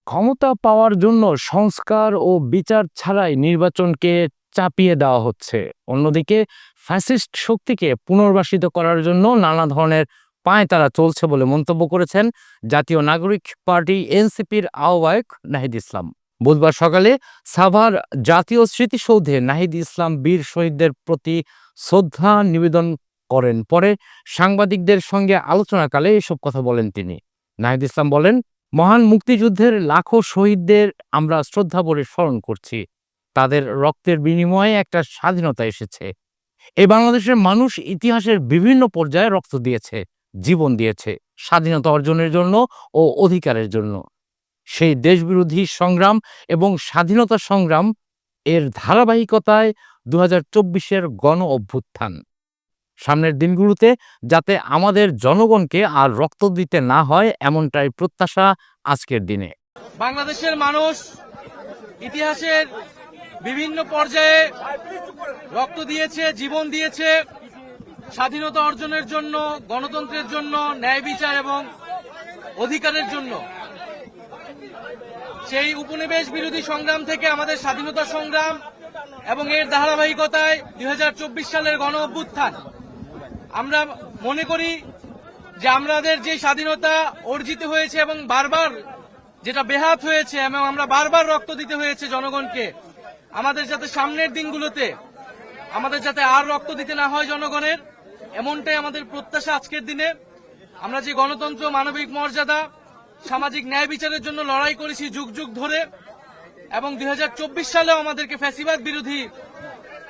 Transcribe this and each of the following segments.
ক্ষমতা পাওয়ার জন্য সংস্কার ও বিচার ছাড়াই নির্বাচনকে চাপিয়ে দেওয়া হচ্ছে। অন্যদিকে ফ্যাসিস্ট শক্তিকে পুনর্বাসিত করার জন্য নানা ধরনের পায়তারা চলছে বলে মন্তব্য করেছেন জাতীয় নাগরিক পার্টি এনসিপির আহ্বায়ক নাহিদ ইসলাম। বুধবার সকালে সাভার জাতীয় স্মৃতিসৌধে নাহিদ ইসলাম বীর শহীদদের প্রতি শ্রদ্ধা নিবেদন করেন। পরে সাংবাদিকদের সঙ্গে আলোচনাকালে এসব কথা বলেন তিনি। নাহিদ ইসলাম বলেন, মহান মুক্তিযুদ্ধের লাখো শহীদদের আমরা শ্রদ্ধাভরে স্মরণ করছি। তাদের রক্তের বিনিময়ে একটা স্বাধীনতা এসেছে। এই বাংলাদেশের মানুষ ইতিহাসের বিভিন্ন পর্যায়ে রক্ত দিয়েছে, জীবন দিয়েছে স্বাধীনতা অর্জনের জন্য ও অধিকারের জন্য। সেই দেশবিরোধী সংগ্রাম এবং স্বাধীনতা সংগ্রাম এর ধারাবাহিকতায় ২০২৪-এর গণ অভ্যুত্থান। সামনের দিনগুলোতে যাতে আমাদের জনগণকে আর রক্ত দিতে না হয়, এমনটাই প্রত্যাশা আজকের দিনে। বাংলাদেশের মানুষ ইতিহাসের বিভিন্ন পর্যায়ে রক্ত দিয়েছে, জীবন দিয়েছে স্বাধীনতা অর্জনের জন্য, গণতন্ত্রের জন্য, ন্যায় বিচার এবং অধিকারের জন্য। সেই উপনিবেশ বিরোধী সংগ্রাম থেকে আমাদের স্বাধীনতা সংগ্রাম এবং এর ধারাবাহিকতায় ২০২৪ সালের গণ অভ্যুত্থান। আমরা মনে করি যে আমাদের যে স্বাধীনতা অর্জিত হয়েছে এবং বারবার যেটা বেহাত হয়েছে এবং আমরা বারবার রক্ত দিতে হয়েছে জনগণকে, আমাদের যাতে সামনের দিনগুলোতে আমাদের যাতে আর রক্ত দিতে না হয় জনগণের, এমনটাই আমাদের প্রত্যাশা আজকের দিনে। আমরা যে গণতন্ত্র, মানবিক মর্যাদা, সামাজিক ন্যায় বিচারের জন্য লড়াই করেছি যুগ যুগ ধরে, এবং ২০২৪ সালেও আমাদেরকে ফ্যাসিবাদ বিরোধী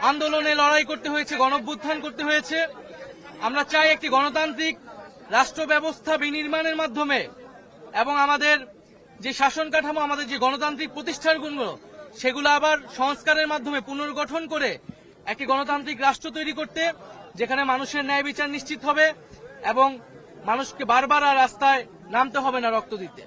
আন্দোলনে লড়াই করতে হয়েছে, গণঅভ্যুত্থান করতে হয়েছে। আমরা চাই একটি গণতান্ত্রিক রাষ্ট্র ব্যবস্থা বিনির্মাণের মাধ্যমে এবং আমাদের যে শাসন কাঠামো, আমাদের যে গণতান্ত্রিক প্রতিষ্ঠানগুলো, সেগুলো আবার সংস্কারের মাধ্যমে পুনর্গঠন করে একটি গণতান্ত্রিক রাষ্ট্র তৈরি করতে, যেখানে মানুষের ন্যায় বিচার নিশ্চিত হবে এবং মানুষকে বারবার আর রাস্তায় নামতে হবে না রক্ত দিতে।